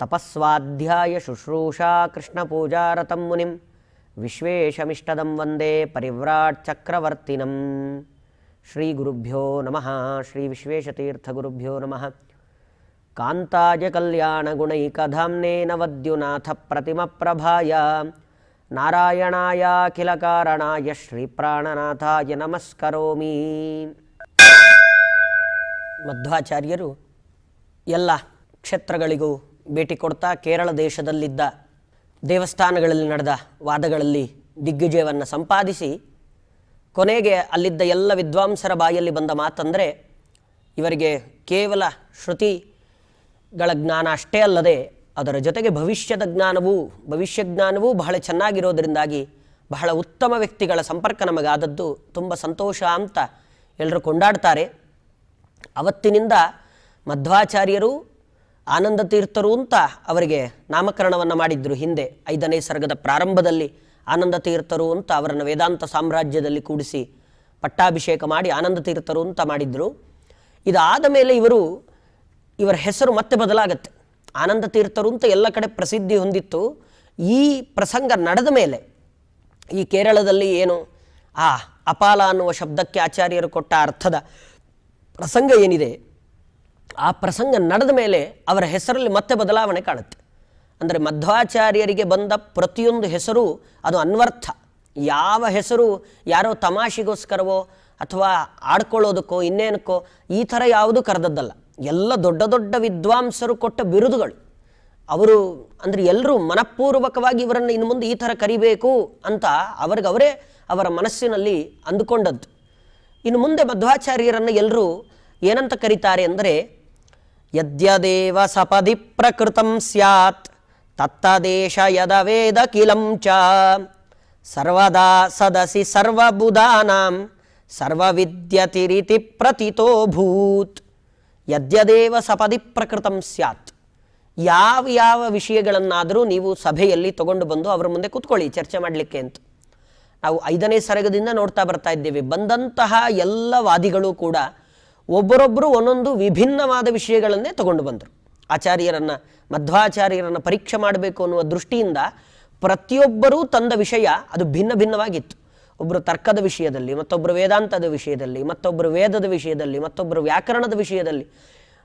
ತಪಸ್ವಾಧ್ಯಾಯ ಶುಶ್ರೂಷಾ ಕೃಷ್ಣಪೂಜಾರತಂ ಮುನಿಂ ವಿಶ್ವೇಶಮಿಷ್ಟದಂ ವಂದೇ ಪರಿವ್ರಾಟ್ ಚಕ್ರವರ್ತಿನಂ. ಶ್ರೀ ಗುರುಭ್ಯೋ ನಮಃ. ಶ್ರೀ ವಿಶ್ವೇಶತೀರ್ಥಗುರುಭ್ಯೋ ನಮಃ. ಕಾಂತಾಯ ಕಲ್ಯಾಣಗುಣೈಕಧಾಮ್ನೇ ನವದ್ಯುನಾಥ ಪ್ರತಿಮಪ್ರಭಾಯ ನಾರಾಯಣಾಯ ಅಖಿಲ ಕಾರಣಾಯ ಶ್ರೀಪ್ರಾಣನಾಥಾಯ ನಮಸ್ಕರೋಮಿ. ಮಧ್ವಾಚಾರ್ಯರು ಎಲ್ಲ ಕ್ಷೇತ್ರಗಳಿಗೂ ಭೇಟಿ ಕೊಡ್ತಾ ಕೇರಳ ದೇಶದಲ್ಲಿದ್ದ ದೇವಸ್ಥಾನಗಳಲ್ಲಿ ನಡೆದ ವಾದಗಳಲ್ಲಿ ದಿಗ್ವಿಜಯವನ್ನು ಸಂಪಾದಿಸಿ ಕೊನೆಗೆ ಅಲ್ಲಿದ್ದ ಎಲ್ಲ ವಿದ್ವಾಂಸರ ಬಾಯಲ್ಲಿ ಬಂದ ಮಾತಂದರೆ, ಇವರಿಗೆ ಕೇವಲ ಶ್ರುತಿಗಳ ಜ್ಞಾನ ಅಷ್ಟೇ ಅಲ್ಲದೆ ಅದರ ಜೊತೆಗೆ ಭವಿಷ್ಯಜ್ಞಾನವೂ ಬಹಳ ಚೆನ್ನಾಗಿರೋದರಿಂದಾಗಿ ಬಹಳ ಉತ್ತಮ ವ್ಯಕ್ತಿಗಳ ಸಂಪರ್ಕ ನಮಗಾದದ್ದು ತುಂಬ ಸಂತೋಷ ಅಂತ ಎಲ್ಲರೂ ಕೊಂಡಾಡ್ತಾರೆ. ಅವತ್ತಿನಿಂದ ಮಧ್ವಾಚಾರ್ಯರು ಆನಂದ ತೀರ್ಥರು ಅಂತ ಅವರಿಗೆ ನಾಮಕರಣವನ್ನು ಮಾಡಿದ್ರು. ಹಿಂದೆ 5ನೇ ಸರ್ಗದ ಪ್ರಾರಂಭದಲ್ಲಿ ಆನಂದ ತೀರ್ಥರು ಅಂತ ಅವರನ್ನು ವೇದಾಂತ ಸಾಮ್ರಾಜ್ಯದಲ್ಲಿ ಕೂಡಿಸಿ ಪಟ್ಟಾಭಿಷೇಕ ಮಾಡಿ ಆನಂದ ತೀರ್ಥರು ಅಂತ ಮಾಡಿದ್ರು. ಇದಾದ ಮೇಲೆ ಇವರ ಹೆಸರು ಮತ್ತೆ ಬದಲಾಗತ್ತೆ. ಆನಂದ ತೀರ್ಥರು ಅಂತ ಎಲ್ಲ ಕಡೆ ಪ್ರಸಿದ್ಧಿ ಹೊಂದಿತ್ತು. ಈ ಪ್ರಸಂಗ ನಡೆದ ಮೇಲೆ ಈ ಕೇರಳದಲ್ಲಿ ಏನು ಅಪಾಲ ಅನ್ನುವ ಶಬ್ದಕ್ಕೆ ಆಚಾರ್ಯರು ಕೊಟ್ಟ ಅರ್ಥದ ಪ್ರಸಂಗ ಏನಿದೆ, ಆ ಪ್ರಸಂಗ ನಡೆದ ಮೇಲೆ ಅವರ ಹೆಸರಲ್ಲಿ ಮತ್ತೆ ಬದಲಾವಣೆ ಕಾಣುತ್ತೆ. ಅಂದರೆ ಮಧ್ವಾಚಾರ್ಯರಿಗೆ ಬಂದ ಪ್ರತಿಯೊಂದು ಹೆಸರು ಅದು ಅನ್ವರ್ಥ. ಯಾವ ಹೆಸರು ಯಾರೋ ತಮಾಷೆಗೋಸ್ಕರವೋ ಅಥವಾ ಆಡ್ಕೊಳ್ಳೋದಕ್ಕೋ ಇನ್ನೇನಕ್ಕೋ ಈ ಥರ ಯಾವುದೂ ಕರೆದದ್ದಲ್ಲ. ಎಲ್ಲ ದೊಡ್ಡ ದೊಡ್ಡ ವಿದ್ವಾಂಸರು ಕೊಟ್ಟ ಬಿರುದುಗಳು. ಅವರು ಅಂದರೆ ಎಲ್ಲರೂ ಮನಃಪೂರ್ವಕವಾಗಿ ಇವರನ್ನು ಇನ್ನು ಮುಂದೆ ಈ ಥರ ಕರಿಬೇಕು ಅಂತ ಅವರೇ ಅವರ ಮನಸ್ಸಿನಲ್ಲಿ ಅಂದುಕೊಂಡದ್ದು. ಇನ್ನು ಮುಂದೆ ಮಧ್ವಾಚಾರ್ಯರನ್ನು ಎಲ್ಲರೂ ಏನಂತ ಕರೀತಾರೆ ಅಂದರೆ, ಯದ್ಯದೇವ ಸಪದಿ ಪ್ರಕೃತಂ ಸ್ಯಾತ್ ತತ್ತದೇಶ ಯದವೇದ ಕಿಲಂ ಚ ಸರ್ವದಾ ಸದಸಿ ಸರ್ವಬುಧಾನಾಂ ಸರ್ವವಿದ್ಯತಿರಿತಿ ಪ್ರತಿತೋ ಭೂತ್. ಯದ್ಯದೇವ ಸಪದಿ ಪ್ರಕೃತಂ ಸ್ಯಾತ್. ಯಾವ ವಿಷಯಗಳನ್ನಾದರೂ ನೀವು ಸಭೆಯಲ್ಲಿ ತಗೊಂಡು ಬಂದು ಅವರ ಮುಂದೆ ಕೂತ್ಕೊಳ್ಳಿ ಚರ್ಚೆ ಮಾಡಲಿಕ್ಕೆ ಅಂತ. ನಾವು 5ನೇ ಸರ್ಗದಿಂದ ನೋಡ್ತಾ ಬರ್ತಾ ಇದ್ದೇವೆ. ಬಂದಂತಹ ಎಲ್ಲ ವಾದಿಗಳು ಕೂಡ ಒಬ್ಬರೊಬ್ಬರು ಒಂದೊಂದು ವಿಭಿನ್ನವಾದ ವಿಷಯಗಳನ್ನೇ ತಗೊಂಡು ಬಂದರು. ಮಧ್ವಾಚಾರ್ಯರನ್ನು ಪರೀಕ್ಷೆ ಮಾಡಬೇಕು ಅನ್ನುವ ದೃಷ್ಟಿಯಿಂದ ಪ್ರತಿಯೊಬ್ಬರೂ ತಂದ ವಿಷಯ ಅದು ಭಿನ್ನ ಭಿನ್ನವಾಗಿತ್ತು. ಒಬ್ಬರು ತರ್ಕದ ವಿಷಯದಲ್ಲಿ, ಮತ್ತೊಬ್ಬರು ವೇದಾಂತದ ವಿಷಯದಲ್ಲಿ, ಮತ್ತೊಬ್ಬರು ವೇದದ ವಿಷಯದಲ್ಲಿ, ಮತ್ತೊಬ್ಬರು ವ್ಯಾಕರಣದ ವಿಷಯದಲ್ಲಿ,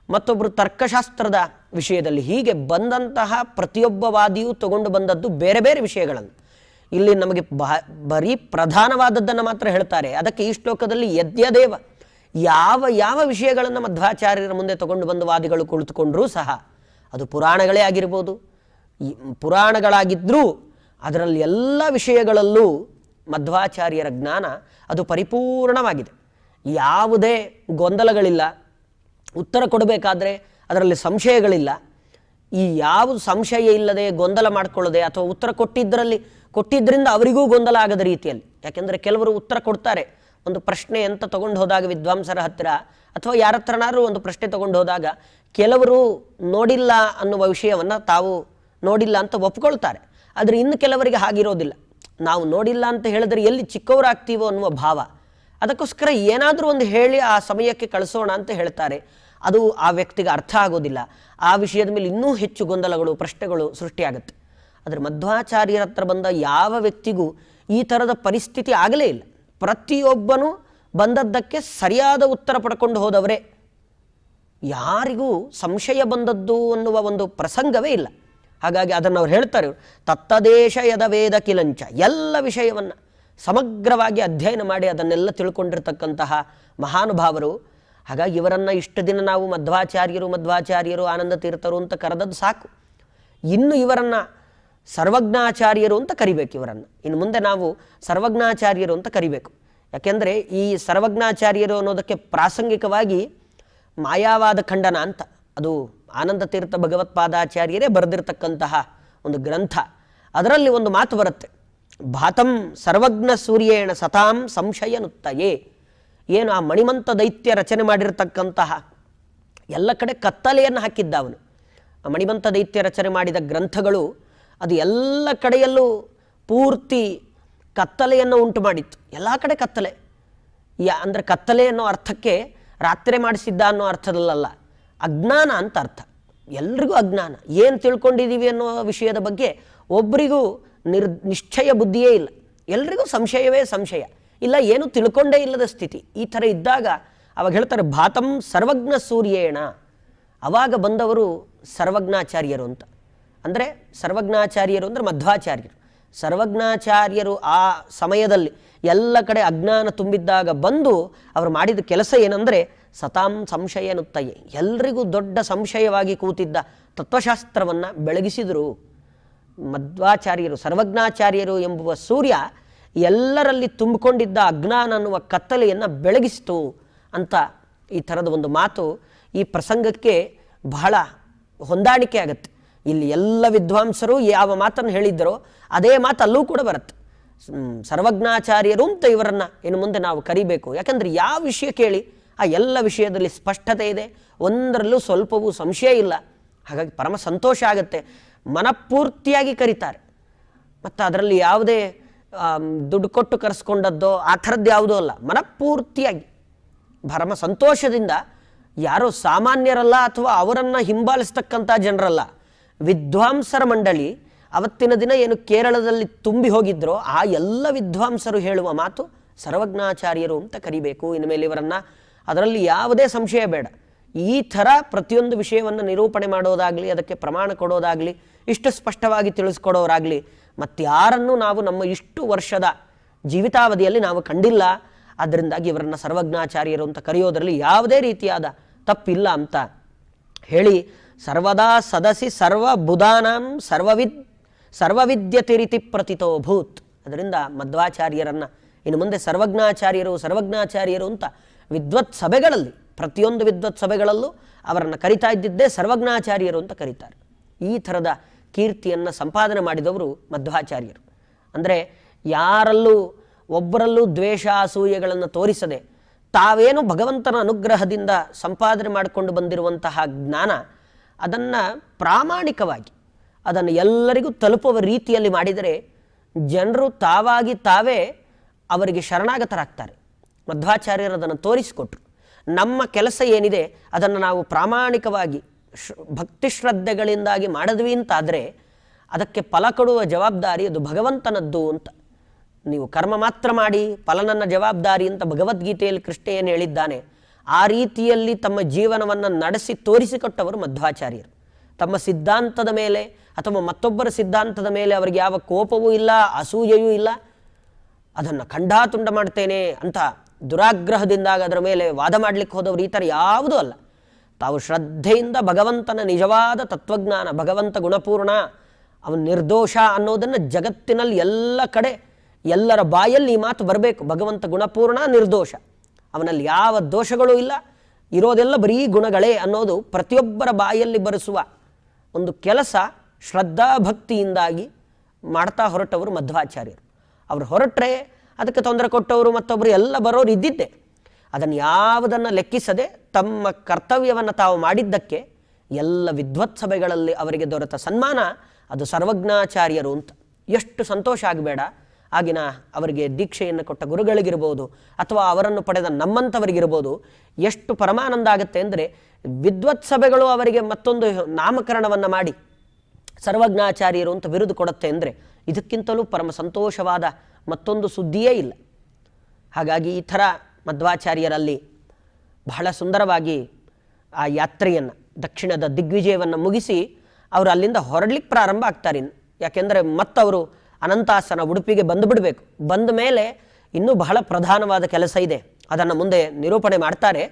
ಮತ್ತೊಬ್ಬರು ತರ್ಕಶಾಸ್ತ್ರದ ವಿಷಯದಲ್ಲಿ. ಹೀಗೆ ಬಂದಂತಹ ಪ್ರತಿಯೊಬ್ಬ ವಾದಿಯೂ ತಗೊಂಡು ಬಂದದ್ದು ಬೇರೆ ಬೇರೆ ವಿಷಯಗಳನ್ನು. ಇಲ್ಲಿ ನಮಗೆ ಬರೀ ಪ್ರಧಾನವಾದದ್ದನ್ನು ಮಾತ್ರ ಹೇಳ್ತಾರೆ. ಅದಕ್ಕೆ ಈ ಶ್ಲೋಕದಲ್ಲಿ ಯದ್ಯದೇವ ಯಾವ ವಿಷಯಗಳನ್ನು ಮಧ್ವಾಚಾರ್ಯರ ಮುಂದೆ ತಗೊಂಡು ಬಂದು ವಾದಿಗಳು ಕುಳಿತುಕೊಂಡ್ರೂ ಸಹ ಅದು ಪುರಾಣಗಳೇ ಆಗಿರ್ಬೋದು. ಪುರಾಣಗಳಾಗಿದ್ದರೂ ಅದರಲ್ಲಿ ಎಲ್ಲ ವಿಷಯಗಳಲ್ಲೂ ಮಧ್ವಾಚಾರ್ಯರ ಜ್ಞಾನ ಅದು ಪರಿಪೂರ್ಣವಾಗಿದೆ. ಯಾವುದೇ ಗೊಂದಲಗಳಿಲ್ಲ. ಉತ್ತರ ಕೊಡಬೇಕಾದ್ರೆ ಅದರಲ್ಲಿ ಸಂಶಯಗಳಿಲ್ಲ. ಈ ಯಾವುದು ಸಂಶಯ ಇಲ್ಲದೆ ಗೊಂದಲ ಮಾಡಿಕೊಳ್ಳದೆ ಅಥವಾ ಉತ್ತರ ಕೊಟ್ಟಿದ್ದರಿಂದ ಅವರಿಗೂ ಗೊಂದಲ ಆಗದ ರೀತಿಯಲ್ಲಿ. ಯಾಕೆಂದರೆ ಕೆಲವರು ಉತ್ತರ ಕೊಡ್ತಾರೆ. ಒಂದು ಪ್ರಶ್ನೆ ಅಂತ ತಗೊಂಡು ಹೋದಾಗ ವಿದ್ವಾಂಸರ ಹತ್ತಿರ ಅಥವಾ ಯಾರ ಹತ್ರನಾದ್ರೂ ಒಂದು ಪ್ರಶ್ನೆ ತಗೊಂಡು ಹೋದಾಗ ಕೆಲವರು ನೋಡಿಲ್ಲ ಅನ್ನುವ ವಿಷಯವನ್ನು ತಾವು ನೋಡಿಲ್ಲ ಅಂತ ಒಪ್ಕೊಳ್ತಾರೆ. ಆದರೆ ಇನ್ನು ಕೆಲವರಿಗೆ ಹಾಗಿರೋದಿಲ್ಲ. ನಾವು ನೋಡಿಲ್ಲ ಅಂತ ಹೇಳಿದ್ರೆ ಎಲ್ಲಿ ಚಿಕ್ಕವರಾಗ್ತೀವೋ ಅನ್ನುವ ಭಾವ. ಅದಕ್ಕೋಸ್ಕರ ಏನಾದರೂ ಒಂದು ಹೇಳಿ ಆ ಸಮಯಕ್ಕೆ ಕಳಿಸೋಣ ಅಂತ ಹೇಳ್ತಾರೆ. ಅದು ಆ ವ್ಯಕ್ತಿಗೆ ಅರ್ಥ ಆಗೋದಿಲ್ಲ. ಆ ವಿಷಯದ ಮೇಲೆ ಇನ್ನೂ ಹೆಚ್ಚು ಗೊಂದಲಗಳು ಪ್ರಶ್ನೆಗಳು ಸೃಷ್ಟಿಯಾಗುತ್ತೆ. ಆದರೆ ಮಧ್ವಾಚಾರ್ಯರ ಹತ್ರ ಬಂದ ಯಾವ ವ್ಯಕ್ತಿಗೂ ಈ ಥರದ ಪರಿಸ್ಥಿತಿ ಆಗಲೇ ಇಲ್ಲ. ಪ್ರತಿಯೊಬ್ಬನೂ ಬಂದದ್ದಕ್ಕೆ ಸರಿಯಾದ ಉತ್ತರ ಪಡ್ಕೊಂಡು ಹೋದವರೇ. ಯಾರಿಗೂ ಸಂಶಯ ಬಂದದ್ದು ಅನ್ನುವ ಒಂದು ಪ್ರಸಂಗವೇ ಇಲ್ಲ. ಹಾಗಾಗಿ ಅದನ್ನು ಅವ್ರು ಹೇಳ್ತಾರೆ, ತತ್ತದೇಶ ಯದ ವೇದ ಕಿಲಂಚ. ಎಲ್ಲ ವಿಷಯವನ್ನು ಸಮಗ್ರವಾಗಿ ಅಧ್ಯಯನ ಮಾಡಿ ಅದನ್ನೆಲ್ಲ ತಿಳ್ಕೊಂಡಿರ್ತಕ್ಕಂತಹ ಮಹಾನುಭಾವರು. ಹಾಗಾಗಿ ಇವರನ್ನು ಇಷ್ಟು ದಿನ ನಾವು ಮಧ್ವಾಚಾರ್ಯರು ಆನಂದ ತೀರ್ಥರು ಅಂತ ಕರೆದದ್ದು ಸಾಕು. ಇನ್ನು ಇವರನ್ನು ಸರ್ವಜ್ಞಾಚಾರ್ಯರು ಅಂತ ಕರಿಬೇಕು. ಇವರನ್ನು ಇನ್ನು ಮುಂದೆ ನಾವು ಸರ್ವಜ್ಞಾಚಾರ್ಯರು ಅಂತ ಕರಿಬೇಕು. ಯಾಕೆಂದರೆ ಈ ಸರ್ವಜ್ಞಾಚಾರ್ಯರು ಅನ್ನೋದಕ್ಕೆ ಪ್ರಾಸಂಗಿಕವಾಗಿ ಮಾಯಾವಾದ ಖಂಡನ ಅಂತ, ಅದು ಆನಂದ ತೀರ್ಥ ಭಗವತ್ಪಾದಾಚಾರ್ಯರೇ ಬರೆದಿರ್ತಕ್ಕಂತಹ ಒಂದು ಗ್ರಂಥ. ಅದರಲ್ಲಿ ಒಂದು ಮಾತು ಬರುತ್ತೆ, ಭಾತಂ ಸರ್ವಜ್ಞ ಸೂರ್ಯೇಣ ಸತಾಂ ಸಂಶಯನುತ್ತಯೇ. ಏನು ಆ ಮಣಿಮಂತ ದೈತ್ಯ ರಚನೆ ಮಾಡಿರತಕ್ಕಂತಹ ಎಲ್ಲ ಕಡೆ ಕತ್ತಲೆಯನ್ನು ಹಾಕಿದ್ದ ಅವನು. ಆ ಮಣಿಮಂತ ದೈತ್ಯ ರಚನೆ ಮಾಡಿದ ಗ್ರಂಥಗಳು ಅದು ಎಲ್ಲ ಕಡೆಯಲ್ಲೂ ಪೂರ್ತಿ ಕತ್ತಲೆಯನ್ನು ಉಂಟು ಮಾಡಿತ್ತು. ಎಲ್ಲ ಕಡೆ ಕತ್ತಲೆ. ಅಂದರೆ ಕತ್ತಲೆ ಅನ್ನೋ ಅರ್ಥಕ್ಕೆ ರಾತ್ರಿ ಮಾಡಿಸಿದ್ದ ಅನ್ನೋ ಅರ್ಥದಲ್ಲ, ಅಜ್ಞಾನ ಅಂತ ಅರ್ಥ. ಎಲ್ರಿಗೂ ಅಜ್ಞಾನ. ಏನು ತಿಳ್ಕೊಂಡಿದ್ದೀವಿ ಅನ್ನೋ ವಿಷಯದ ಬಗ್ಗೆ ಒಬ್ಬರಿಗೂ ನಿಶ್ಚಯ ಬುದ್ಧಿಯೇ ಇಲ್ಲ. ಎಲ್ರಿಗೂ ಸಂಶಯವೇ ಸಂಶಯ, ಇಲ್ಲ ಏನು ತಿಳ್ಕೊಂಡೇ ಇಲ್ಲದ ಸ್ಥಿತಿ. ಈ ಥರ ಇದ್ದಾಗ ಅವಾಗ ಹೇಳ್ತಾರೆ ಭಾತಂ ಸರ್ವಜ್ಞ ಸೂರ್ಯೇಣ. ಅವಾಗ ಬಂದವರು ಸರ್ವಜ್ಞಾಚಾರ್ಯರು ಅಂತ. ಅಂದರೆ ಸರ್ವಜ್ಞಾಚಾರ್ಯರು ಅಂದರೆ ಮಧ್ವಾಚಾರ್ಯರು. ಸರ್ವಜ್ಞಾಚಾರ್ಯರು ಆ ಸಮಯದಲ್ಲಿ ಎಲ್ಲ ಕಡೆ ಅಜ್ಞಾನ ತುಂಬಿದ್ದಾಗ ಬಂದು ಅವರು ಮಾಡಿದ ಕೆಲಸ ಏನಂದರೆ ಸತಾಂ ಸಂಶಯನುತ್ತಯೇ, ಎಲ್ರಿಗೂ ದೊಡ್ಡ ಸಂಶಯವಾಗಿ ಕೂತಿದ್ದ ತತ್ವಶಾಸ್ತ್ರವನ್ನು ಬೆಳಗಿಸಿದರು ಮಧ್ವಾಚಾರ್ಯರು. ಸರ್ವಜ್ಞಾಚಾರ್ಯರು ಎಂಬುವ ಸೂರ್ಯ ಎಲ್ಲರಲ್ಲಿ ತುಂಬಿಕೊಂಡಿದ್ದ ಅಜ್ಞಾನ ಅನ್ನುವ ಕತ್ತಲೆಯನ್ನು ಬೆಳಗಿಸಿತು ಅಂತ ಈ ಥರದ ಒಂದು ಮಾತು ಈ ಪ್ರಸಂಗಕ್ಕೆ ಬಹಳ ಹೊಂದಾಣಿಕೆ ಆಗುತ್ತೆ. ಇಲ್ಲಿ ಎಲ್ಲ ವಿದ್ವಾಂಸರು ಯಾವ ಮಾತನ್ನು ಹೇಳಿದ್ದರೋ ಅದೇ ಮಾತು ಅಲ್ಲೂ ಕೂಡ ಬರುತ್ತೆ. ಸರ್ವಜ್ಞಾಚಾರ್ಯರು ಅಂತ ಇವರನ್ನು ಇನ್ನು ಮುಂದೆ ನಾವು ಕರಿಬೇಕು. ಯಾಕಂದರೆ ಯಾವ ವಿಷಯ ಕೇಳಿ ಆ ಎಲ್ಲ ವಿಷಯದಲ್ಲಿ ಸ್ಪಷ್ಟತೆ ಇದೆ, ಒಂದರಲ್ಲೂ ಸ್ವಲ್ಪವೂ ಸಂಶಯ ಇಲ್ಲ. ಹಾಗಾಗಿ ಪರಮ ಸಂತೋಷ ಆಗುತ್ತೆ. ಮನಪೂರ್ತಿಯಾಗಿ ಕರೀತಾರೆ, ಮತ್ತು ಅದರಲ್ಲಿ ಯಾವುದೇ ದುಡ್ಡು ಕೊಟ್ಟು ಕರೆಸ್ಕೊಂಡದ್ದೋ ಆ ಥರದ್ದು ಯಾವುದೂ ಅಲ್ಲ. ಮನಪೂರ್ತಿಯಾಗಿ ಪರಮ ಸಂತೋಷದಿಂದ, ಯಾರೋ ಸಾಮಾನ್ಯರಲ್ಲ ಅಥವಾ ಅವರನ್ನು ಹಿಂಬಾಲಿಸ್ತಕ್ಕಂಥ ಜನರಲ್ಲ, ವಿದ್ವಾಂಸರ ಮಂಡಳಿ ಅವತ್ತಿನ ದಿನ ಏನು ಕೇರಳದಲ್ಲಿ ತುಂಬಿ ಹೋಗಿದ್ರೋ ಆ ಎಲ್ಲ ವಿದ್ವಾಂಸರು ಹೇಳುವ ಮಾತು ಸರ್ವಜ್ಞಾಚಾರ್ಯರು ಅಂತ ಕರಿಬೇಕು ಇನ್ಮೇಲೆ ಇವರನ್ನು. ಅದರಲ್ಲಿ ಯಾವುದೇ ಸಂಶಯ ಬೇಡ. ಈ ಥರ ಪ್ರತಿಯೊಂದು ವಿಷಯವನ್ನು ನಿರೂಪಣೆ ಮಾಡೋದಾಗಲಿ, ಅದಕ್ಕೆ ಪ್ರಮಾಣ ಕೊಡೋದಾಗಲಿ, ಇಷ್ಟು ಸ್ಪಷ್ಟವಾಗಿ ತಿಳಿಸ್ಕೊಡೋರಾಗಲಿ ಮತ್ತಾರನ್ನೂ ನಾವು ನಮ್ಮ ಇಷ್ಟು ವರ್ಷದ ಜೀವಿತಾವಧಿಯಲ್ಲಿ ನಾವು ಕಂಡಿಲ್ಲ. ಅದರಿಂದಾಗಿ ಇವರನ್ನು ಸರ್ವಜ್ಞಾಚಾರ್ಯರು ಅಂತ ಕರೆಯೋದರಲ್ಲಿ ಯಾವುದೇ ರೀತಿಯಾದ ತಪ್ಪಿಲ್ಲ ಅಂತ ಹೇಳಿ, ಸರ್ವದಾ ಸದಸಿ ಸರ್ವಬುಧಾನಾಂ ಸರ್ವವಿದ್ಯತಿರಿತಿ ಪ್ರತಿತೋಭೂತ್. ಅದರಿಂದ ಮಧ್ವಾಚಾರ್ಯರನ್ನು ಇನ್ನು ಮುಂದೆ ಸರ್ವಜ್ಞಾಚಾರ್ಯರು ಅಂತ ವಿದ್ವತ್ ಸಭೆಗಳಲ್ಲಿ, ಪ್ರತಿಯೊಂದು ವಿದ್ವತ್ ಸಭೆಗಳಲ್ಲೂ ಅವರನ್ನು ಕರಿತಾ ಇದ್ದಿದ್ದೇ ಸರ್ವಜ್ಞಾಚಾರ್ಯರು ಅಂತ ಕರೀತಾರೆ. ಈ ಥರದ ಕೀರ್ತಿಯನ್ನು ಸಂಪಾದನೆ ಮಾಡಿದವರು ಮಧ್ವಾಚಾರ್ಯರು. ಅಂದರೆ ಯಾರಲ್ಲೂ ಒಬ್ಬರಲ್ಲೂ ದ್ವೇಷ ಅಸೂಯೆಗಳನ್ನು ತೋರಿಸದೆ ತಾವೇನು ಭಗವಂತನ ಅನುಗ್ರಹದಿಂದ ಸಂಪಾದನೆ ಮಾಡಿಕೊಂಡು ಬಂದಿರುವಂತಹ ಜ್ಞಾನ, ಅದನ್ನು ಪ್ರಾಮಾಣಿಕವಾಗಿ ಅದನ್ನು ಎಲ್ಲರಿಗೂ ತಲುಪುವ ರೀತಿಯಲ್ಲಿ ಮಾಡಿದರೆ ಜನರು ತಾವಾಗಿ ತಾವೇ ಅವರಿಗೆ ಶರಣಾಗತರಾಗ್ತಾರೆ. ಮಧ್ವಾಚಾರ್ಯರು ಅದನ್ನು ತೋರಿಸಿಕೊಟ್ರು. ನಮ್ಮ ಕೆಲಸ ಏನಿದೆ ಅದನ್ನು ನಾವು ಪ್ರಾಮಾಣಿಕವಾಗಿ ಭಕ್ತಿ ಶ್ರದ್ಧೆಗಳಿಂದಾಗಿ ಮಾಡಿದ್ವಿ ಅಂತಾದರೆ ಅದಕ್ಕೆ ಫಲ ಕೊಡುವ ಜವಾಬ್ದಾರಿ ಅದು ಭಗವಂತನದ್ದು ಅಂತ. ನೀವು ಕರ್ಮ ಮಾತ್ರ ಮಾಡಿ ಫಲ ನನ್ನ ಜವಾಬ್ದಾರಿ ಅಂತ ಭಗವದ್ಗೀತೆಯಲ್ಲಿ ಕೃಷ್ಣ ಏನು ಹೇಳಿದ್ದಾನೆ, ಆ ರೀತಿಯಲ್ಲಿ ತಮ್ಮ ಜೀವನವನ್ನು ನಡೆಸಿ ತೋರಿಸಿಕೊಟ್ಟವರು ಮಧ್ವಾಚಾರ್ಯರು. ತಮ್ಮ ಸಿದ್ಧಾಂತದ ಮೇಲೆ ಅಥವಾ ಮತ್ತೊಬ್ಬರ ಸಿದ್ಧಾಂತದ ಮೇಲೆ ಅವರಿಗೆ ಯಾವ ಕೋಪವೂ ಇಲ್ಲ, ಅಸೂಯೆಯೂ ಇಲ್ಲ. ಅದನ್ನು ಖಂಡಾತುಂಡ ಮಾಡ್ತೇನೆ ಅಂತ ದುರಾಗ್ರಹದಿಂದಾಗ ಅದರ ಮೇಲೆ ವಾದ ಮಾಡಲಿಕ್ಕೆ ಹೋದವರು ಈ ಥರ ಯಾವುದೂ ಅಲ್ಲ. ತಾವು ಶ್ರದ್ಧೆಯಿಂದ ಭಗವಂತನ ನಿಜವಾದ ತತ್ವಜ್ಞಾನ, ಭಗವಂತ ಗುಣಪೂರ್ಣ, ಅವನು ನಿರ್ದೋಷ ಅನ್ನೋದನ್ನು ಜಗತ್ತಿನಲ್ಲಿ ಎಲ್ಲ ಕಡೆ ಎಲ್ಲರ ಬಾಯಲ್ಲಿ ಈ ಮಾತು ಬರಬೇಕು. ಭಗವಂತ ಗುಣಪೂರ್ಣ, ನಿರ್ದೋಷ, ಅವನಲ್ಲಿ ಯಾವ ದೋಷಗಳೂ ಇಲ್ಲ, ಇರೋದೆಲ್ಲ ಬರೀ ಗುಣಗಳೇ ಅನ್ನೋದು ಪ್ರತಿಯೊಬ್ಬರ ಬಾಯಲ್ಲಿ ಬರೆಸುವ ಒಂದು ಕೆಲಸ ಶ್ರದ್ಧಾಭಕ್ತಿಯಿಂದಾಗಿ ಮಾಡ್ತಾ ಹೊರಟವರು ಮಧ್ವಾಚಾರ್ಯರು. ಅವರು ಹೊರಟ್ರೆ ಅದಕ್ಕೆ ತೊಂದರೆ ಕೊಟ್ಟವರು ಮತ್ತೊಬ್ಬರು ಎಲ್ಲ ಬರೋರು ಇದ್ದಿದ್ದೆ. ಅದನ್ನು ಯಾವುದನ್ನು ಲೆಕ್ಕಿಸದೆ ತಮ್ಮ ಕರ್ತವ್ಯವನ್ನು ತಾವು ಮಾಡಿದ್ದಕ್ಕೆ ಎಲ್ಲ ವಿದ್ವತ್ ಸಭೆಗಳಲ್ಲಿ ಅವರಿಗೆ ದೊರೆತ ಸನ್ಮಾನ ಅದು ಸರ್ವಜ್ಞಾಚಾರ್ಯರು ಅಂತ. ಎಷ್ಟು ಸಂತೋಷ ಆಗಬೇಡ. ಆಗಿನ ಅವರಿಗೆ ದೀಕ್ಷೆಯನ್ನು ಕೊಟ್ಟ ಗುರುಗಳಿಗಿರ್ಬೋದು ಅಥವಾ ಅವರನ್ನು ಪಡೆದ ನಮ್ಮಂಥವರಿಗಿರ್ಬೋದು ಎಷ್ಟು ಪರಮಾನಂದ ಆಗುತ್ತೆ ಅಂದರೆ, ವಿದ್ವತ್ ಸಭೆಗಳು ಅವರಿಗೆ ಮತ್ತೊಂದು ನಾಮಕರಣವನ್ನು ಮಾಡಿ ಸರ್ವಜ್ಞಾಚಾರ್ಯರು ಅಂತ ಬಿರುದು ಕೊಡುತ್ತೆ ಅಂದರೆ ಇದಕ್ಕಿಂತಲೂ ಪರಮ ಸಂತೋಷವಾದ ಮತ್ತೊಂದು ಸುದ್ದಿಯೇ ಇಲ್ಲ. ಹಾಗಾಗಿ ಈ ಥರ ಮಧ್ವಾಚಾರ್ಯರಲ್ಲಿ ಬಹಳ ಸುಂದರವಾಗಿ ಆ ಯಾತ್ರೆಯನ್ನು, ದಕ್ಷಿಣದ ದಿಗ್ವಿಜಯವನ್ನು ಮುಗಿಸಿ ಅವರು ಅಲ್ಲಿಂದ ಹೊರಡ್ಲಿಕ್ಕೆ ಪ್ರಾರಂಭ ಆಗ್ತಾರೆ. ಯಾಕೆಂದರೆ ಮತ್ತವರು ಅನಂತಾಸನ ಉಡುಪಿಗೆ ಬಂದುಬಿಡಬೇಕು. ಬಂದ ಮೇಲೆ ಇನ್ನೂ ಬಹಳ ಪ್ರಧಾನವಾದ ಕೆಲಸ ಇದೆ, ಅದನ್ನು ಮುಂದೆ ನಿರೂಪಣೆ ಮಾಡ್ತಾರೆ.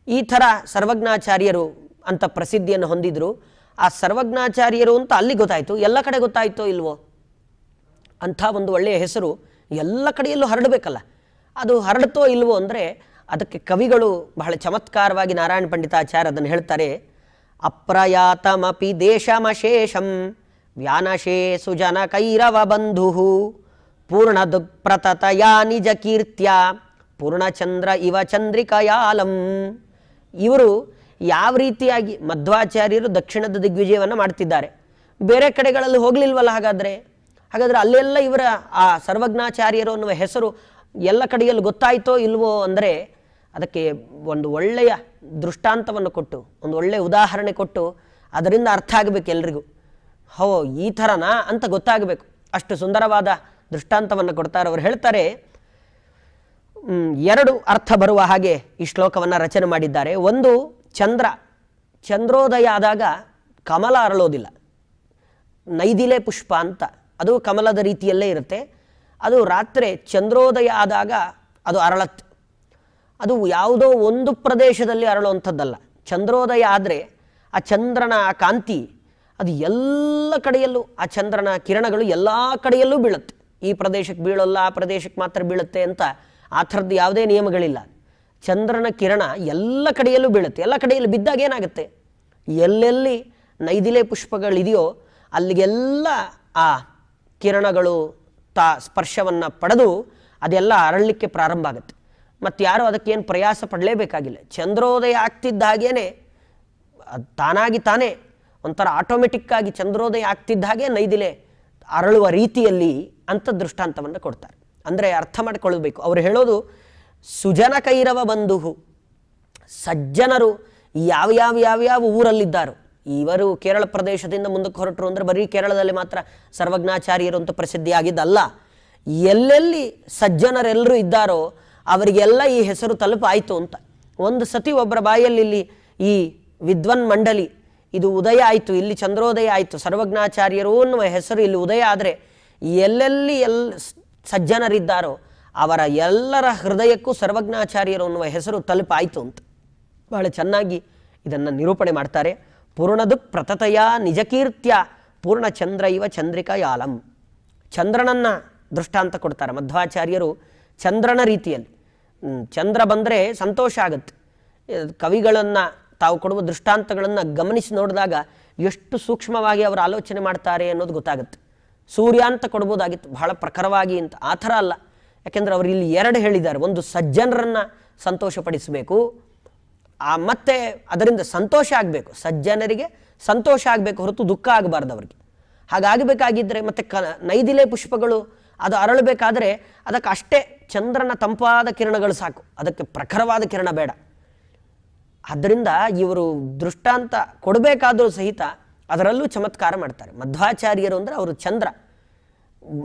ಈ ಥರ ಸರ್ವಜ್ಞಾಚಾರ್ಯರು ಅಂತ ಪ್ರಸಿದ್ಧಿಯನ್ನು ಹೊಂದಿದ್ರು. ಆ ಸರ್ವಜ್ಞಾಚಾರ್ಯರು ಅಂತ ಅಲ್ಲಿ ಗೊತ್ತಾಯಿತು, ಎಲ್ಲ ಕಡೆ ಗೊತ್ತಾಯಿತೋ ಇಲ್ವೋ ಅಂಥ ಒಂದು ಒಳ್ಳೆಯ ಹೆಸರು ಎಲ್ಲ ಕಡೆಯಲ್ಲೂ ಹರಡಬೇಕಲ್ಲ. ಅದು ಹರಡ್ತೋ ಇಲ್ವೋ ಅಂದರೆ ಅದಕ್ಕೆ ಕವಿಗಳು ಬಹಳ ಚಮತ್ಕಾರವಾಗಿ ನಾರಾಯಣ ಪಂಡಿತಾಚಾರ್ಯ ಅದನ್ನು ಹೇಳ್ತಾರೆ. ಅಪ್ರಯಾತಮಪಿ ದೇಶಮಶೇಷಂ ವ್ಯಾನಶೇ ಸುಜನ ಕೈರವ ಬಂಧು ಪೂರ್ಣ ದುಃಪ್ರತತಯಾ ನಿಜ ಕೀರ್ತ್ಯ ಪೂರ್ಣಚಂದ್ರ ಇವ ಚಂದ್ರಿಕಯಾಲಂ. ಇವರು ಯಾವ ರೀತಿಯಾಗಿ ಮಧ್ವಾಚಾರ್ಯರು ದಕ್ಷಿಣದ ದಿಗ್ವಿಜಯವನ್ನು ಮಾಡ್ತಿದ್ದಾರೆ, ಬೇರೆ ಕಡೆಗಳಲ್ಲಿ ಹೋಗಲಿಲ್ವಲ್ಲ. ಹಾಗಾದರೆ ಅಲ್ಲೆಲ್ಲ ಇವರ ಆ ಸರ್ವಜ್ಞಾಚಾರ್ಯರು ಅನ್ನುವ ಹೆಸರು ಎಲ್ಲ ಕಡೆಯಲ್ಲಿ ಗೊತ್ತಾಯಿತೋ ಇಲ್ವೋ ಅಂದರೆ ಅದಕ್ಕೆ ಒಂದು ಒಳ್ಳೆಯ ದೃಷ್ಟಾಂತವನ್ನು ಕೊಟ್ಟು, ಒಂದು ಒಳ್ಳೆಯ ಉದಾಹರಣೆ ಕೊಟ್ಟು ಅದರಿಂದ ಅರ್ಥ ಆಗಬೇಕು ಎಲ್ರಿಗೂ. ಹೋ ಈ ಥರನಾ ಅಂತ ಗೊತ್ತಾಗಬೇಕು. ಅಷ್ಟು ಸುಂದರವಾದ ದೃಷ್ಟಾಂತವನ್ನು ಕೊಡ್ತಾರೆ. ಅವರು ಹೇಳ್ತಾರೆ, ಎರಡು ಅರ್ಥ ಬರುವ ಹಾಗೆ ಈ ಶ್ಲೋಕವನ್ನು ರಚನೆ ಮಾಡಿದ್ದಾರೆ. ಒಂದು, ಚಂದ್ರೋದಯ ಆದಾಗ ಕಮಲ ಅರಳೋದಿಲ್ಲ, ನೈದಿಲೆ ಪುಷ್ಪ ಅಂತ, ಅದು ಕಮಲದ ರೀತಿಯಲ್ಲೇ ಇರುತ್ತೆ. ಅದು ರಾತ್ರಿ ಚಂದ್ರೋದಯ ಆದಾಗ ಅದು ಅರಳತ್ತೆ. ಅದು ಯಾವುದೋ ಒಂದು ಪ್ರದೇಶದಲ್ಲಿ ಅರಳುವಂಥದ್ದಲ್ಲ. ಚಂದ್ರೋದಯ ಆದರೆ ಆ ಚಂದ್ರನ ಆ ಕಾಂತಿ ಅದು ಎಲ್ಲ ಕಡೆಯಲ್ಲೂ, ಆ ಚಂದ್ರನ ಕಿರಣಗಳು ಎಲ್ಲ ಕಡೆಯಲ್ಲೂ ಬೀಳುತ್ತೆ. ಈ ಪ್ರದೇಶಕ್ಕೆ ಬೀಳೋಲ್ಲ, ಆ ಪ್ರದೇಶಕ್ಕೆ ಮಾತ್ರ ಬೀಳುತ್ತೆ ಅಂತ ಆ ಥರದ್ದು ಯಾವುದೇ ನಿಯಮಗಳಿಲ್ಲ. ಚಂದ್ರನ ಕಿರಣ ಎಲ್ಲ ಕಡೆಯಲ್ಲೂ ಬೀಳುತ್ತೆ. ಎಲ್ಲ ಕಡೆಯಲ್ಲಿ ಬಿದ್ದಾಗ ಏನಾಗುತ್ತೆ, ಎಲ್ಲೆಲ್ಲಿ ನೈದಿಲೆ ಪುಷ್ಪಗಳಿದೆಯೋ ಅಲ್ಲಿಗೆಲ್ಲ ಆ ಕಿರಣಗಳು ಸ್ಪರ್ಶವನ್ನು ಪಡೆದು ಅದೆಲ್ಲ ಅರಳಲಿಕ್ಕೆ ಪ್ರಾರಂಭ ಆಗುತ್ತೆ. ಮತ್ತು ಯಾರೂ ಅದಕ್ಕೇನು ಪ್ರಯಾಸ ಪಡಲೇಬೇಕಾಗಿಲ್ಲ. ಚಂದ್ರೋದಯ ಆಗ್ತಿದ್ದ ಹಾಗೇ ತಾನಾಗಿ ತಾನೇ ಒಂಥರ ಆಟೋಮೆಟಿಕ್ಕಾಗಿ ಚಂದ್ರೋದಯ ಆಗ್ತಿದ್ದ ಹಾಗೆ ನೈದಿಲೆ ಅರಳುವ ರೀತಿಯಲ್ಲಿ ಅಂತ ದೃಷ್ಟಾಂತವನ್ನು ಕೊಡ್ತಾರೆ. ಅಂದರೆ ಅರ್ಥ ಮಾಡಿಕೊಳ್ಬೇಕು. ಅವರು ಹೇಳೋದು, ಸುಜನ ಕೈರವ ಬಂಧು, ಸಜ್ಜನರು ಯಾವ್ಯಾವ ಊರಲ್ಲಿದ್ದಾರೋ, ಇವರು ಕೇರಳ ಪ್ರದೇಶದಿಂದ ಮುಂದಕ್ಕೆ ಹೊರಟರು ಅಂದರೆ ಬರೀ ಕೇರಳದಲ್ಲಿ ಮಾತ್ರ ಸರ್ವಜ್ಞಾಚಾರ್ಯರು ಅಂತ ಪ್ರಸಿದ್ಧಿಯಾಗಿದ್ದಲ್ಲ, ಎಲ್ಲೆಲ್ಲಿ ಸಜ್ಜನರೆಲ್ಲರೂ ಇದ್ದಾರೋ ಅವರಿಗೆಲ್ಲ ಈ ಹೆಸರು ತಲುಪಾಯಿತು ಅಂತ. ಒಂದು ಸತಿ ಒಬ್ಬರ ಬಾಯಲ್ಲಿ ಇಲ್ಲಿ ಈ ವಿದ್ವನ್ ಮಂಡಲಿ ಇದು ಉದಯ ಆಯಿತು, ಇಲ್ಲಿ ಚಂದ್ರೋದಯ ಆಯಿತು, ಸರ್ವಜ್ಞಾಚಾರ್ಯರು ಅನ್ನುವ ಹೆಸರು ಇಲ್ಲಿ ಉದಯ ಆದರೆ ಎಲ್ಲೆಲ್ಲಿ ಸಜ್ಜನರಿದ್ದಾರೋ ಅವರ ಎಲ್ಲರ ಹೃದಯಕ್ಕೂ ಸರ್ವಜ್ಞಾಚಾರ್ಯರು ಅನ್ನುವ ಹೆಸರು ತಲುಪಾಯಿತು ಅಂತ ಬಹಳ ಚೆನ್ನಾಗಿ ಇದನ್ನು ನಿರೂಪಣೆ ಮಾಡ್ತಾರೆ. ಪೂರ್ಣದು ಪ್ರತತಯ ನಿಜಕೀರ್ತ್ಯ ಪೂರ್ಣಚಂದ್ರ ಇವ ಚಂದ್ರಿಕಾಯಾಲಂ. ಚಂದ್ರನನ್ನು ದೃಷ್ಟಾಂತ ಕೊಡ್ತಾರೆ ಮಧ್ವಾಚಾರ್ಯರು. ಚಂದ್ರನ ರೀತಿಯಲ್ಲಿ ಚಂದ್ರ ಬಂದರೆ ಸಂತೋಷ ಆಗುತ್ತೆ. ಕವಿಗಳನ್ನು ತಾವು ಕೊಡುವ ದೃಷ್ಟಾಂತಗಳನ್ನು ಗಮನಿಸಿ ನೋಡಿದಾಗ ಎಷ್ಟು ಸೂಕ್ಷ್ಮವಾಗಿ ಅವರು ಆಲೋಚನೆ ಮಾಡ್ತಾರೆ ಅನ್ನೋದು ಗೊತ್ತಾಗುತ್ತೆ. ಸೂರ್ಯ ಅಂತ ಕೊಡ್ಬೋದಾಗಿತ್ತು ಬಹಳ ಪ್ರಖರವಾಗಿ ಅಂತ, ಆ ಥರ ಅಲ್ಲ. ಯಾಕೆಂದರೆ ಅವರು ಇಲ್ಲಿ ಎರಡು ಹೇಳಿದ್ದಾರೆ. ಒಂದು, ಸಜ್ಜನರನ್ನು ಸಂತೋಷಪಡಿಸಬೇಕು, ಮತ್ತು ಅದರಿಂದ ಸಂತೋಷ ಆಗಬೇಕು, ಸಜ್ಜನರಿಗೆ ಸಂತೋಷ ಆಗಬೇಕು ಹೊರತು ದುಃಖ ಆಗಬಾರ್ದು ಅವರಿಗೆ. ಹಾಗಾಗಬೇಕಾಗಿದ್ದರೆ ಮತ್ತು ನೈದಿಲೆ ಪುಷ್ಪಗಳು ಅದು ಅರಳಬೇಕಾದ್ರೆ ಅದಕ್ಕೆ ಅಷ್ಟೇ ಚಂದ್ರನ ತಂಪಾದ ಕಿರಣಗಳು ಸಾಕು, ಅದಕ್ಕೆ ಪ್ರಖರವಾದ ಕಿರಣ ಬೇಡ. ಆದ್ದರಿಂದ ಇವರು ದೃಷ್ಟಾಂತ ಕೊಡಬೇಕಾದರೂ ಸಹಿತ ಅದರಲ್ಲೂ ಚಮತ್ಕಾರ ಮಾಡ್ತಾರೆ. ಮಧ್ವಾಚಾರ್ಯರು ಅಂದರೆ ಅವರು ಚಂದ್ರ,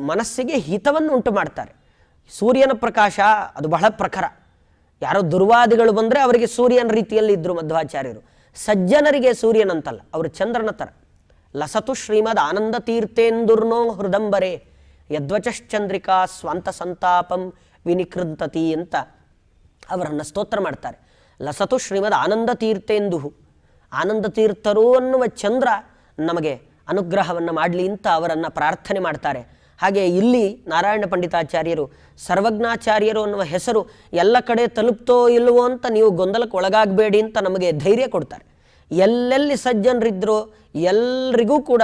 ಮನಸ್ಸಿಗೆ ಹಿತವನ್ನು ಉಂಟು ಮಾಡ್ತಾರೆ. ಸೂರ್ಯನ ಪ್ರಕಾಶ ಅದು ಬಹಳ ಪ್ರಖರ. ಯಾರೋ ದುರ್ವಾದಿಗಳು ಬಂದರೆ ಅವರಿಗೆ ಸೂರ್ಯನ ರೀತಿಯಲ್ಲಿ ಇದ್ದರು ಮಧ್ವಾಚಾರ್ಯರು. ಸಜ್ಜನರಿಗೆ ಸೂರ್ಯನಂತಲ್ಲ, ಅವರು ಚಂದ್ರನ ಥರ. ಲಸತು ಶ್ರೀಮದ್ ಆನಂದ ತೀರ್ಥೇಂದುರ್ನೋ ಹೃದಂಬರೆ ಯದ್ವಚಶ್ಚಂದ್ರಿಕಾ ಸ್ವಂತ ಸಂತಾಪಂ ವಿನಿಕೃಂತತಿ ಅಂತ ಅವರನ್ನು ಸ್ತೋತ್ರ ಮಾಡ್ತಾರೆ. ಲಸತು ಶ್ರೀಮದ್ ಆನಂದ ತೀರ್ಥೇಂದು, ಆನಂದ ತೀರ್ಥರು ಅನ್ನುವ ಚಂದ್ರ ನಮಗೆ ಅನುಗ್ರಹವನ್ನು ಮಾಡಲಿ ಅಂತ ಅವರನ್ನು ಪ್ರಾರ್ಥನೆ ಮಾಡ್ತಾರೆ. ಹಾಗೆ ಇಲ್ಲಿ ನಾರಾಯಣ ಪಂಡಿತಾಚಾರ್ಯರು ಸರ್ವಜ್ಞಾಚಾರ್ಯರು ಅನ್ನುವ ಹೆಸರು ಎಲ್ಲ ಕಡೆ ತಲುಪ್ತೋ ಇಲ್ವೋ ಅಂತ ನೀವು ಗೊಂದಲಕ್ಕೆ ಒಳಗಾಗಬೇಡಿ ಅಂತ ನಮಗೆ ಧೈರ್ಯ ಕೊಡ್ತಾರೆ. ಎಲ್ಲೆಲ್ಲಿ ಸಜ್ಜನರಿದ್ರೋ ಎಲ್ರಿಗೂ ಕೂಡ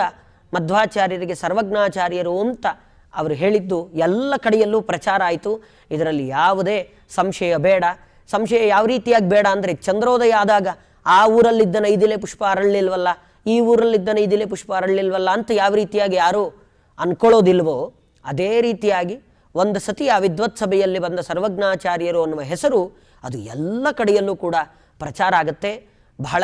ಮಧ್ವಾಚಾರ್ಯರಿಗೆ ಸರ್ವಜ್ಞಾಚಾರ್ಯರು ಅಂತ ಅವರು ಹೇಳಿದ್ದು ಎಲ್ಲ ಕಡೆಯಲ್ಲೂ ಪ್ರಚಾರ ಆಯಿತು. ಇದರಲ್ಲಿ ಯಾವುದೇ ಸಂಶಯ ಬೇಡ. ಸಂಶಯ ಯಾವ ರೀತಿಯಾಗಿ ಬೇಡ ಅಂದರೆ, ಚಂದ್ರೋದಯ ಆದಾಗ ಆ ಊರಲ್ಲಿದ್ದ ನೈದಿಲೆ ಪುಷ್ಪ ಅರಳಲಿಲ್ವಲ್ಲ, ಈ ಊರಲ್ಲಿದ್ದ ನೈದಿಲೆ ಪುಷ್ಪ ಅರಳಲಿಲ್ವಲ್ಲ ಅಂತ ಯಾವ ರೀತಿಯಾಗಿ ಯಾರೂ ಅಂದ್ಕೊಳ್ಳೋದಿಲ್ವೋ, ಅದೇ ರೀತಿಯಾಗಿ ಒಂದು ಸತಿ ಆ ವಿದ್ವತ್ ಸಭೆಯಲ್ಲಿ ಬಂದ ಸರ್ವಜ್ಞಾಚಾರ್ಯರು ಅನ್ನುವ ಹೆಸರು ಅದು ಎಲ್ಲ ಕಡೆಯಲ್ಲೂ ಕೂಡ ಪ್ರಚಾರ ಆಗುತ್ತೆ. ಬಹಳ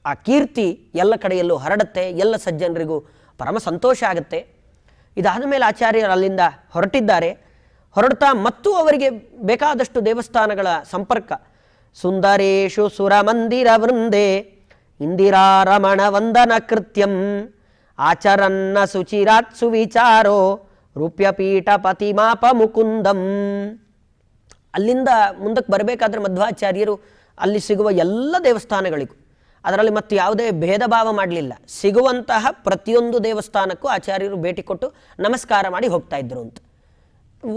ಆ ಕೀರ್ತಿ ಎಲ್ಲ ಕಡೆಯಲ್ಲೂ ಹರಡುತ್ತೆ, ಎಲ್ಲ ಸಜ್ಜನರಿಗೂ ಪರಮ ಸಂತೋಷ ಆಗುತ್ತೆ. ಇದಾದ ಮೇಲೆ ಆಚಾರ್ಯರು ಅಲ್ಲಿಂದ ಹೊರಟಿದ್ದಾರೆ. ಹೊರಡ್ತಾ ಮತ್ತು ಅವರಿಗೆ ಬೇಕಾದಷ್ಟು ದೇವಸ್ಥಾನಗಳ ಸಂಪರ್ಕ. ಸುಂದರೇಶು ಸುರಮಂದಿರ ವೃಂದೇ ಇಂದಿರಾರಮಣ ವಂದನ ಕೃತ್ಯಂ ಆಚರನ್ನ ಸುಚಿರಾತ್ ಸುವಿಚಾರೋ ರೂಪ್ಯಪೀಠ ಪತಿಮಾಪ ಮುಕುಂದಂ. ಅಲ್ಲಿಂದ ಮುಂದಕ್ಕೆ ಬರಬೇಕಾದ್ರೆ ಮಧ್ವಾಚಾರ್ಯರು ಅಲ್ಲಿ ಸಿಗುವ ಎಲ್ಲ ದೇವಸ್ಥಾನಗಳಿಗೂ, ಅದರಲ್ಲಿ ಮತ್ತೆ ಯಾವುದೇ ಭೇದ ಭಾವ ಮಾಡಲಿಲ್ಲ. ಸಿಗುವಂತಹ ಪ್ರತಿಯೊಂದು ದೇವಸ್ಥಾನಕ್ಕೂ ಆಚಾರ್ಯರು ಭೇಟಿ ಕೊಟ್ಟು ನಮಸ್ಕಾರ ಮಾಡಿ ಹೋಗ್ತಾ ಇದ್ರು ಅಂತ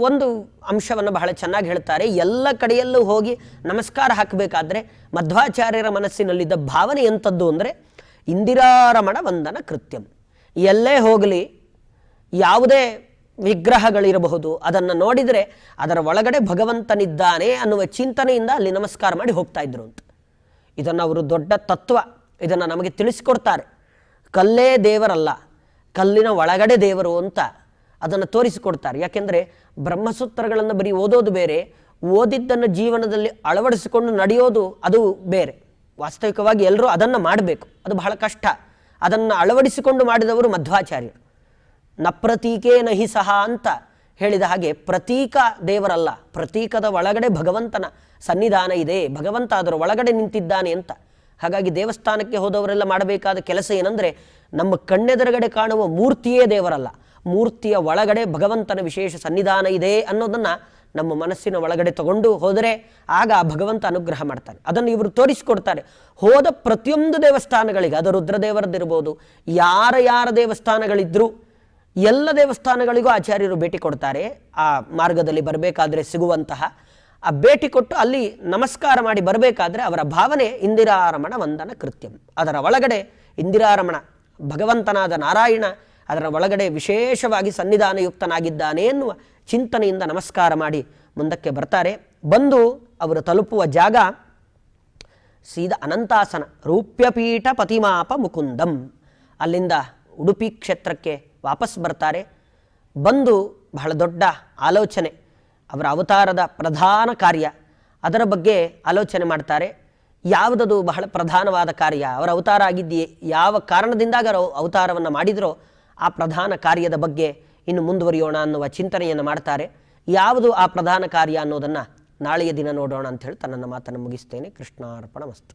ಒಂದು ಅಂಶವನ್ನು ಬಹಳ ಚೆನ್ನಾಗಿ ಹೇಳ್ತಾರೆ. ಎಲ್ಲ ಕಡೆಯಲ್ಲೂ ಹೋಗಿ ನಮಸ್ಕಾರ ಹಾಕಬೇಕಾದ್ರೆ ಮಧ್ವಾಚಾರ್ಯರ ಮನಸ್ಸಿನಲ್ಲಿದ್ದ ಭಾವನೆ ಎಂಥದ್ದು ಅಂದರೆ, ಇಂದಿರಾರಮಣ ವಂದನ ಕೃತ್ಯಂ. ಎಲ್ಲೇ ಹೋಗಲಿ, ಯಾವುದೇ ವಿಗ್ರಹಗಳಿರಬಹುದು, ಅದನ್ನು ನೋಡಿದರೆ ಅದರ ಒಳಗಡೆ ಭಗವಂತನಿದ್ದಾನೆ ಅನ್ನುವ ಚಿಂತನೆಯಿಂದ ಅಲ್ಲಿ ನಮಸ್ಕಾರ ಮಾಡಿ ಹೋಗ್ತಾ ಇದ್ರು ಅಂತ. ಇದನ್ನು ಅವರು ದೊಡ್ಡ ತತ್ವ, ಇದನ್ನು ನಮಗೆ ತಿಳಿಸಿಕೊಡ್ತಾರೆ. ಕಲ್ಲೇ ದೇವರಲ್ಲ, ಕಲ್ಲಿನ ಒಳಗಡೆ ದೇವರು ಅಂತ ಅದನ್ನು ತೋರಿಸಿಕೊಡ್ತಾರೆ. ಯಾಕೆಂದರೆ ಬ್ರಹ್ಮಸೂತ್ರಗಳನ್ನು ಬರೀ ಓದೋದು ಬೇರೆ, ಓದಿದ್ದನ್ನು ಜೀವನದಲ್ಲಿ ಅಳವಡಿಸಿಕೊಂಡು ನಡೆಯೋದು ಅದು ಬೇರೆ. ವಾಸ್ತವಿಕವಾಗಿ ಎಲ್ಲರೂ ಅದನ್ನು ಮಾಡಬೇಕು, ಅದು ಬಹಳ ಕಷ್ಟ. ಅದನ್ನು ಅಳವಡಿಸಿಕೊಂಡು ಮಾಡಿದವರು ಮಧ್ವಾಚಾರ್ಯರು. ನ ಪ್ರತೀಕೇ ನಹಿ ಸಹ ಅಂತ ಹೇಳಿದ ಹಾಗೆ ಪ್ರತೀಕ ದೇವರಲ್ಲ, ಪ್ರತೀಕದ ಒಳಗಡೆ ಭಗವಂತನ ಸನ್ನಿಧಾನ ಇದೆ, ಭಗವಂತ ಅದರ ಒಳಗಡೆ ನಿಂತಿದ್ದಾನೆ ಅಂತ. ಹಾಗಾಗಿ ದೇವಸ್ಥಾನಕ್ಕೆ ಹೋದವರೆಲ್ಲ ಮಾಡಬೇಕಾದ ಕೆಲಸ ಏನಂದರೆ, ನಮ್ಮ ಕಣ್ಣೆದುರುಗಡೆ ಕಾಣುವ ಮೂರ್ತಿಯೇ ದೇವರಲ್ಲ, ಮೂರ್ತಿಯ ಒಳಗಡೆ ಭಗವಂತನ ವಿಶೇಷ ಸನ್ನಿಧಾನ ಇದೆ ಅನ್ನೋದನ್ನು ನಮ್ಮ ಮನಸ್ಸಿನ ಒಳಗಡೆ ತಗೊಂಡು ಹೋದರೆ ಆಗ ಆ ಭಗವಂತ ಅನುಗ್ರಹ ಮಾಡ್ತಾನೆ. ಅದನ್ನು ಇವರು ತೋರಿಸಿಕೊಡ್ತಾರೆ. ಹೋದ ಪ್ರತಿಯೊಂದು ದೇವಸ್ಥಾನಗಳಿಗೆ, ಅದು ರುದ್ರದೇವರದ್ದಿರ್ಬೋದು, ಯಾರ ದೇವಸ್ಥಾನಗಳಿದ್ದರೂ ಎಲ್ಲ ದೇವಸ್ಥಾನಗಳಿಗೂ ಆಚಾರ್ಯರು ಭೇಟಿ ಕೊಡ್ತಾರೆ. ಆ ಮಾರ್ಗದಲ್ಲಿ ಬರಬೇಕಾದ್ರೆ ಸಿಗುವಂತಹ ಆ ಭೇಟಿ ಕೊಟ್ಟು ಅಲ್ಲಿ ನಮಸ್ಕಾರ ಮಾಡಿ ಬರಬೇಕಾದ್ರೆ ಅವರ ಭಾವನೆ ಇಂದಿರಾರಮಣ ವಂದನ ಕೃತ್ಯಂ. ಅದರ ಒಳಗಡೆ ಇಂದಿರಾರಮಣ ಭಗವಂತನಾದ ನಾರಾಯಣ ಅದರ ಒಳಗಡೆ ವಿಶೇಷವಾಗಿ ಸನ್ನಿಧಾನಯುಕ್ತನಾಗಿದ್ದಾನೆ ಎನ್ನುವ ಚಿಂತನೆಯಿಂದ ನಮಸ್ಕಾರ ಮಾಡಿ ಮುಂದಕ್ಕೆ ಬರ್ತಾರೆ. ಬಂದು ಅವರು ತಲುಪುವ ಜಾಗ ಸೀದಾ ಅನಂತಾಸನ, ರೂಪ್ಯಪೀಠ ಪತಿಮಾಪ ಮುಕುಂದಂ. ಅಲ್ಲಿಂದ ಉಡುಪಿ ಕ್ಷೇತ್ರಕ್ಕೆ ವಾಪಸ್ ಬರ್ತಾರೆ. ಬಂದು ಬಹಳ ದೊಡ್ಡ ಆಲೋಚನೆ, ಅವರ ಅವತಾರದ ಪ್ರಧಾನ ಕಾರ್ಯ, ಅದರ ಬಗ್ಗೆ ಆಲೋಚನೆ ಮಾಡ್ತಾರೆ. ಯಾವುದದು ಬಹಳ ಪ್ರಧಾನವಾದ ಕಾರ್ಯ, ಅವರ ಅವತಾರ ಆಗಿದೆಯೇ, ಯಾವ ಕಾರಣದಿಂದಾಗ ಅವತಾರವನ್ನು ಮಾಡಿದರೋ ಆ ಪ್ರಧಾನ ಕಾರ್ಯದ ಬಗ್ಗೆ ಇನ್ನು ಮುಂದುವರಿಯೋಣ ಅನ್ನುವ ಚಿಂತನೆಯನ್ನು ಮಾಡ್ತಾರೆ. ಯಾವುದು ಆ ಪ್ರಧಾನ ಕಾರ್ಯ ಅನ್ನೋದನ್ನು ನಾಳೆಯ ದಿನ ನೋಡೋಣ ಅಂತ ಹೇಳಿ ನನ್ನ ಮಾತನ್ನು ಮುಗಿಸ್ತೇನೆ. ಕೃಷ್ಣಾರ್ಪಣಮಸ್ತು.